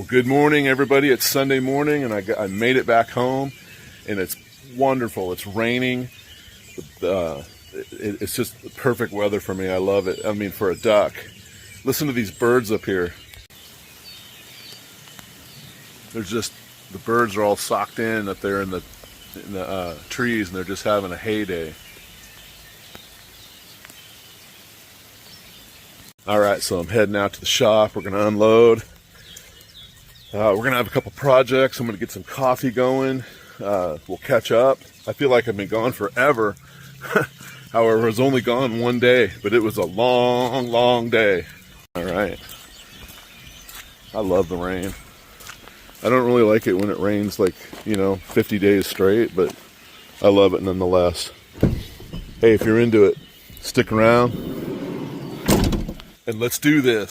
Well, good morning, everybody. It's Sunday morning, and I made it back home, and it's wonderful. It's raining. It's just perfect weather for me. I love it. I mean, for a duck. Listen to these birds up here. The birds are all socked in up there in the trees, and they're just having a heyday. All right, so I'm heading out to the shop. We're going to unload. We're going to have a couple projects. I'm going to get some coffee going. We'll catch up. I feel like I've been gone forever. However, I was only gone one day, but it was a long, long day. All right. I love the rain. I don't really like it when it rains 50 days straight, but I love it nonetheless. Hey, if you're into it, stick around and let's do this.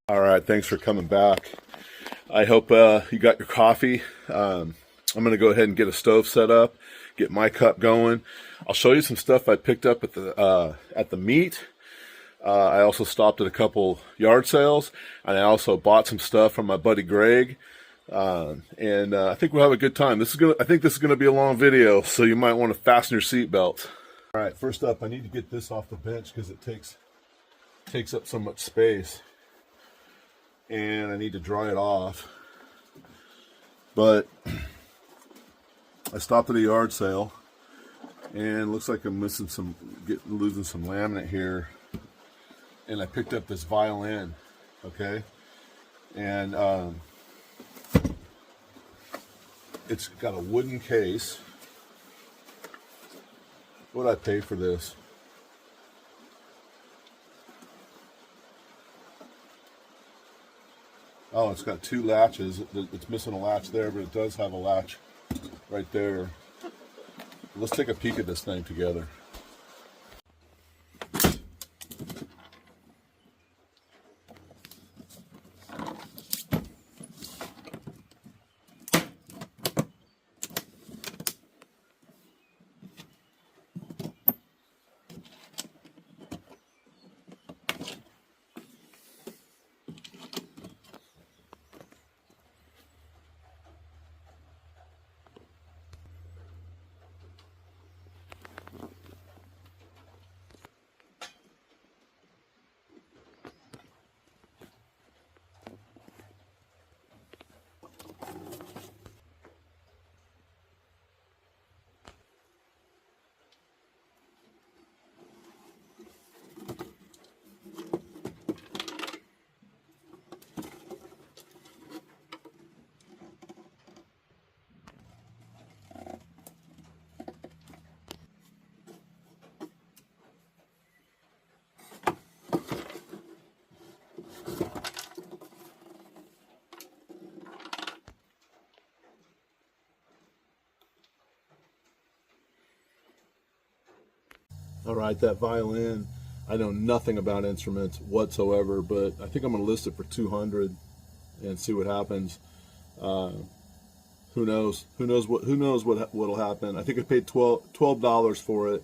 All right, thanks for coming back. I hope you got your coffee. I'm going to go ahead and get a stove set up, get my cup going. I'll show you some stuff I picked up at the meet. I also stopped at a couple yard sales, and I also bought some stuff from my buddy Greg. And I think we'll have a good time. I think this is gonna be a long video, so you might want to fasten your seatbelt. All right, first up, I need to get this off the bench because it takes up so much space, and I need to dry it off. But I stopped at a yard sale, and it looks like I'm losing some laminate here, and I picked up this violin, okay, and it's got a wooden case. What did I pay for this? Oh, it's got two latches. It's missing a latch there, but it does have a latch right there. Let's take a peek at this thing together. All right, that violin, I know nothing about instruments whatsoever, but I think I'm going to list it for 200 and see what happens. Who knows? Who knows what'll happen? I think I paid $12 for it,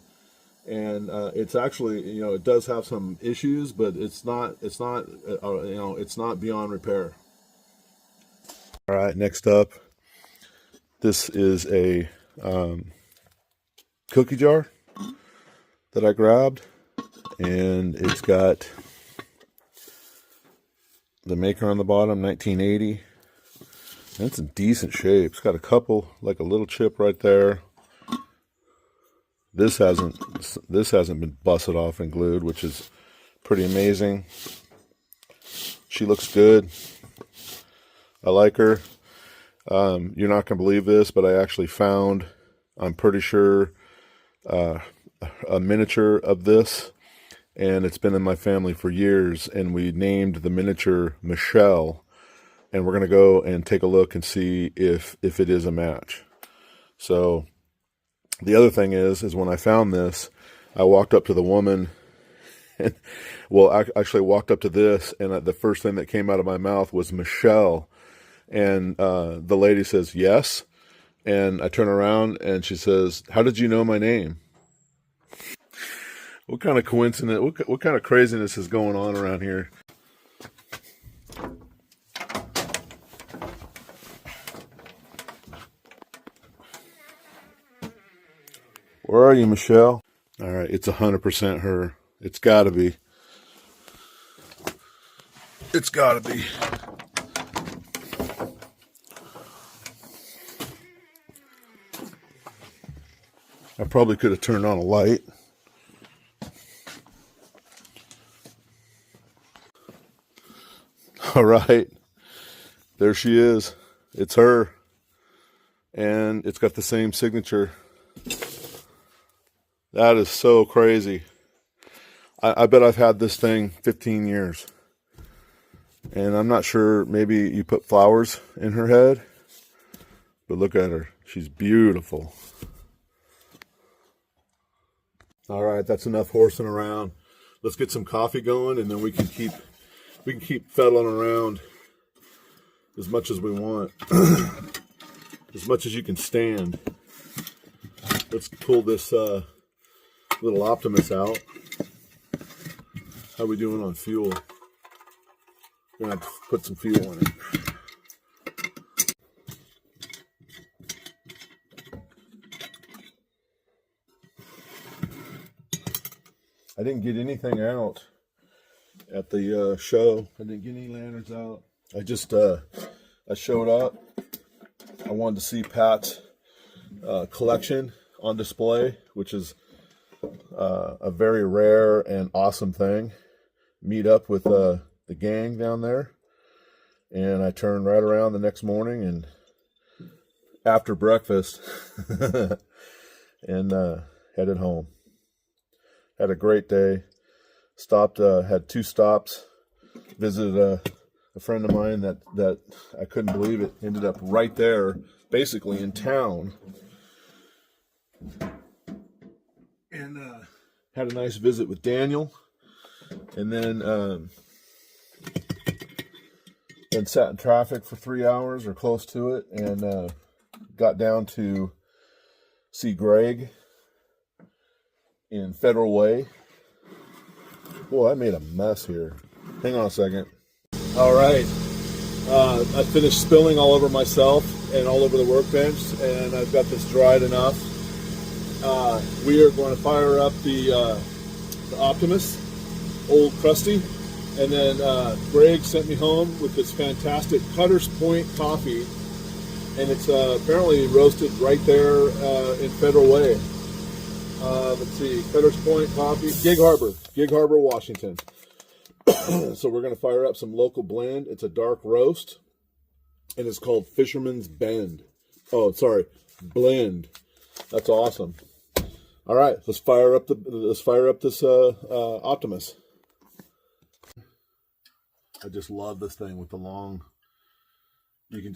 and it's actually, it does have some issues, but it's not beyond repair. All right, next up, this is a cookie jar that I grabbed, and it's got the maker on the bottom, 1980. And it's in decent shape. It's got a couple, like a little chip right there. This hasn't been busted off and glued, which is pretty amazing. She looks good. I like her. You're not gonna believe this, but I actually found, I'm pretty sure, a miniature of this, and it's been in my family for years, and we named the miniature Michelle, and we're going to go and take a look and see if it is a match. So the other thing is when I found this, I walked up to the woman, and I actually walked up to this, and the first thing that came out of my mouth was Michelle, and the lady says yes, And I turn around and she says, "How did you know my name?" What kind of coincidence, what kind of craziness is going on around here? Where are you, Michelle? All right, it's 100% her. It's got to be. It's got to be. I probably could have turned on a light. All right, there she is. It's her. And it's got the same signature. That is so crazy. I bet I've had this thing 15 years. And I'm not sure, maybe you put flowers in her head. But look at her. She's beautiful. All right, that's enough horsing around. Let's get some coffee going, and then we can keep fettling around as much as we want. As much as you can stand. Let's pull this little Optimus out. How we doing on fuel? We're gonna have to put some fuel in it. I didn't get anything out at the show. I didn't get any lanterns out. I just I showed up. I wanted to see Pat's collection on display, which is a very rare and awesome thing. Meet up with the gang down there, and I turned right around the next morning and after breakfast and headed home. Had a great day. Stopped, had 2 stops. Visited a friend of mine that I couldn't believe it. Ended up right there, basically in town. And had a nice visit with Daniel. And then sat in traffic for 3 hours or close to it. And got down to see Greg in Federal Way. Boy, I made a mess here. Hang on a second. All right. I finished spilling all over myself and all over the workbench, and I've got this dried enough. We are going to fire up the Optimus, old crusty, and then Greg sent me home with this fantastic Cutter's Point coffee, and it's apparently roasted right there in Federal Way. Let's see, Cutter's Point coffee, Gig Harbor, Washington. So we're going to fire up some local blend. It's a dark roast, and it's called Fisherman's Bend. Oh, sorry, blend. That's awesome. All right, let's fire up this Optimus. I just love this thing with the long. You can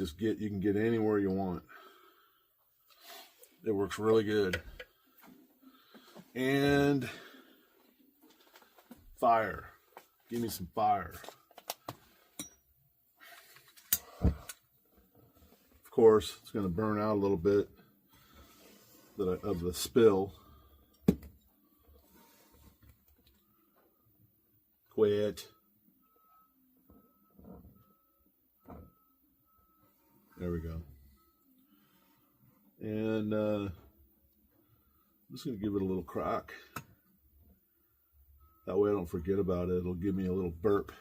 get anywhere you want. It works really good. And fire. Give me some fire. Of course, it's going to burn out a little bit of the spill. Quit. There we go. And I'm just going to give it a little crack. That way I don't forget about it. It'll give me a little burp.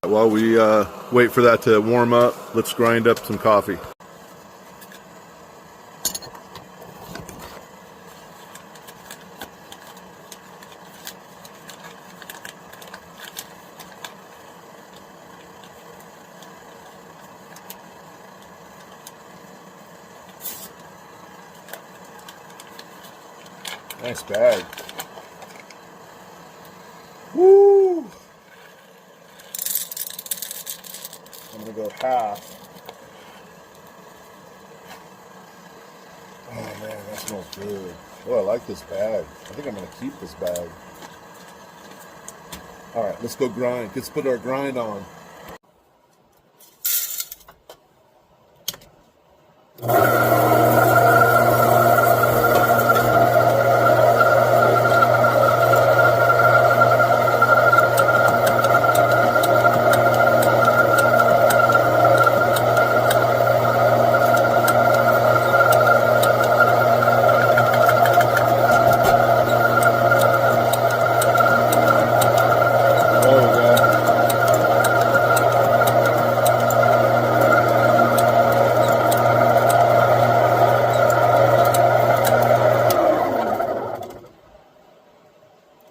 While we wait for that to warm up, let's grind up some coffee. Nice bag. Woo! I'm gonna go half. Oh man, that smells good. Oh, I like this bag. I think I'm gonna keep this bag. All right, let's go grind. Let's put our grind on.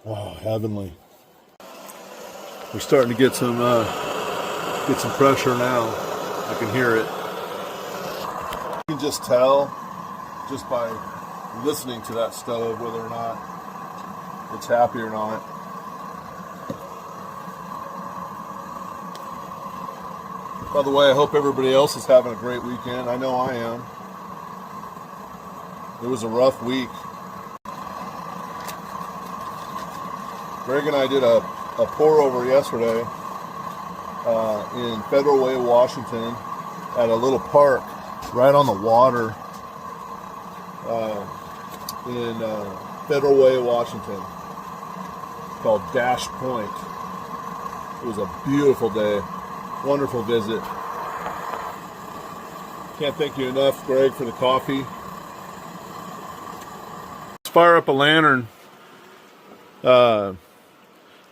Wow, heavenly. We're starting to get some pressure now. I can hear it. You can just tell just by listening to that stove whether or not it's happy or not. By the way, I hope everybody else is having a great weekend. I know I am. It was a rough week. Greg and I did a pour over yesterday in Federal Way, Washington, at a little park right on the water in Federal Way, Washington, called Dash Point. It was a beautiful day, wonderful visit. Can't thank you enough, Greg, for the coffee. Let's fire up a lantern.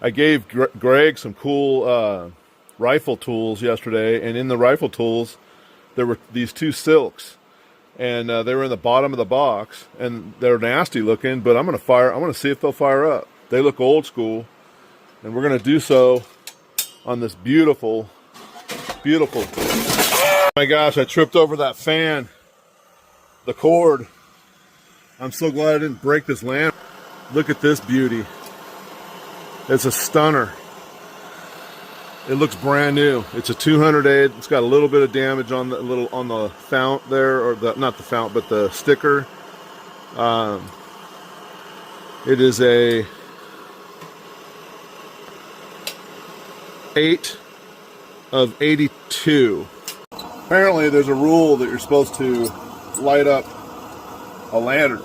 I gave Greg some cool rifle tools yesterday, and in the rifle tools there were these two silks, and they were in the bottom of the box, and they're nasty looking, but I'm gonna see if they'll fire up. They look old school, and we're gonna do so on this beautiful oh my gosh, I tripped over that fan, the cord. I'm so glad I didn't break this lamp. Look at this beauty. It's a stunner. It looks brand new. It's a 208. It's got a little bit of damage on the fount there, or not the fount, but the sticker. It is a 8 of 82. Apparently, there's a rule that you're supposed to light up a lantern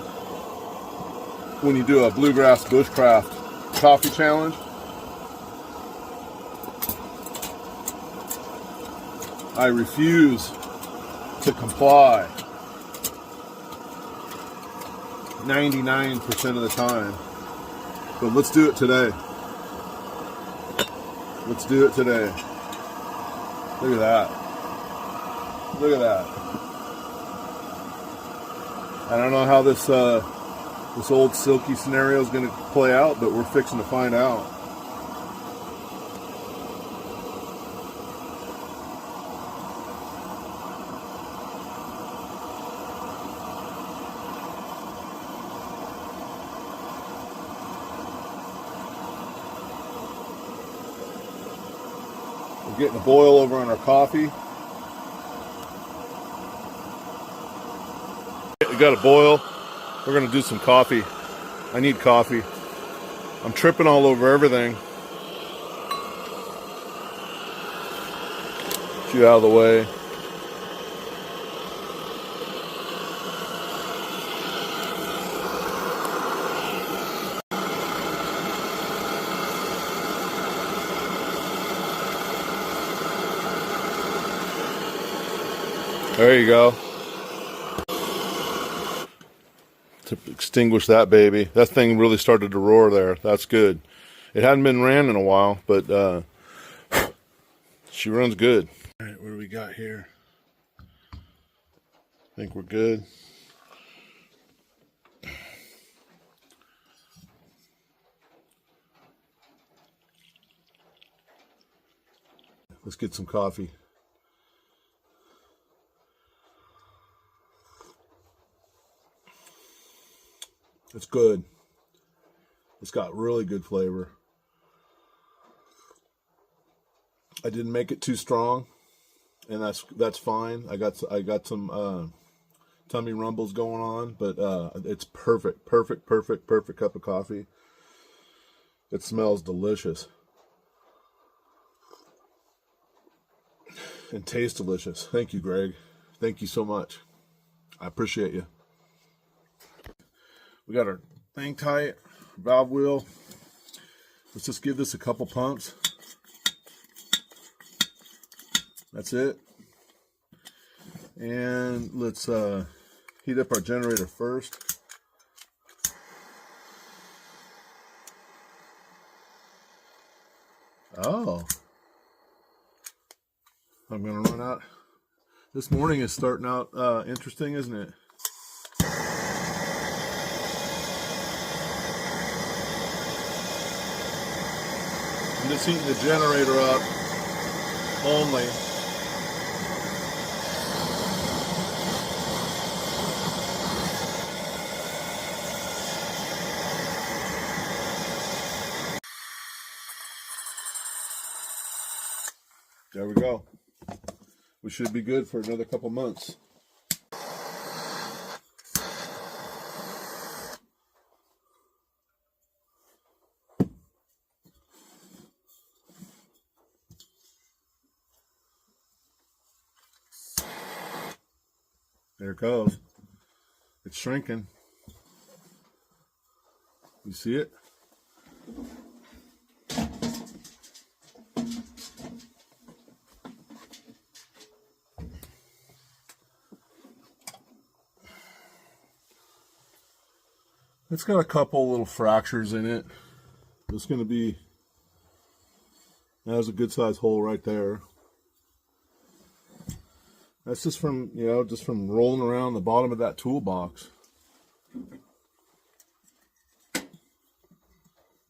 when you do a bluegrass bushcraft coffee challenge. I refuse to comply 99% of the time, but let's do it today. Let's do it today. Look at that. Look at that. I don't know how this old silky scenario is going to play out, but we're fixing to find out. We're getting a boil over on our coffee. We got a boil. We're going to do some coffee. I need coffee. I'm tripping all over everything. Get you out of the way. There you go. To extinguish that baby. That thing really started to roar there. That's good. It hadn't been ran in a while, but she runs good. All right, what do we got here? I think we're good. Let's get some coffee. It's good. It's got really good flavor. I didn't make it too strong, and that's fine. I got some tummy rumbles going on, but it's perfect cup of coffee. It smells delicious. and taste delicious. Thank you, Greg. Thank you so much. I appreciate you. We got our thing tight, valve wheel. Let's just give this a couple pumps. That's it. And let's heat up our generator first. Oh, I'm gonna run out. This morning is starting out interesting, isn't it? I'm just heating the generator up only. There we go. We should be good for another couple months. There it goes. It's shrinking. You see it? It's got a couple little fractures in it. It's going to be, that's a good size hole right there. That's just from, just from rolling around the bottom of that toolbox.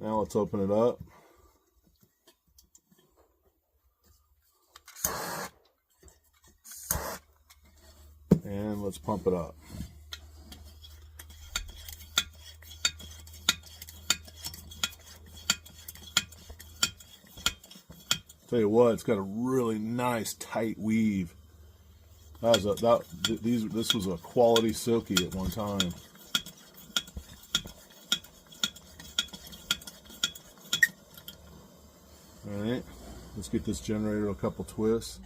Now let's open it up. And let's pump it up. Tell you what, it's got a really nice tight weave. This was a quality silky at one time. All right, let's get this generator a couple twists.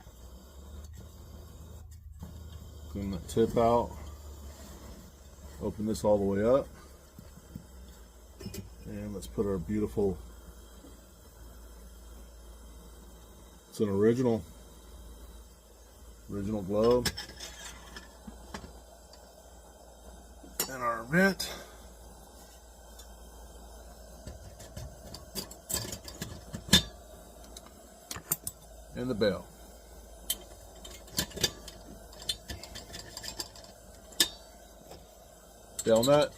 Clean that tip out. Open this all the way up, and let's put our beautiful. It's an original globe. And our vent. And the bell. Bell nut.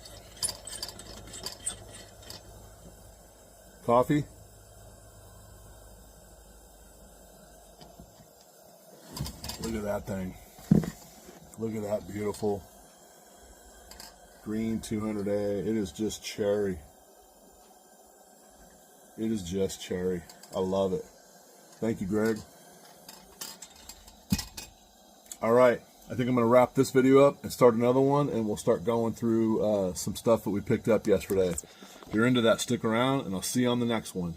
Coffee. Look at that thing. Look at that beautiful green 200A. It is just cherry. It is just cherry. I love it. Thank you, Greg. All right. I think I'm going to wrap this video up and start another one, and we'll start going through some stuff that we picked up yesterday. If you're into that, stick around, and I'll see you on the next one.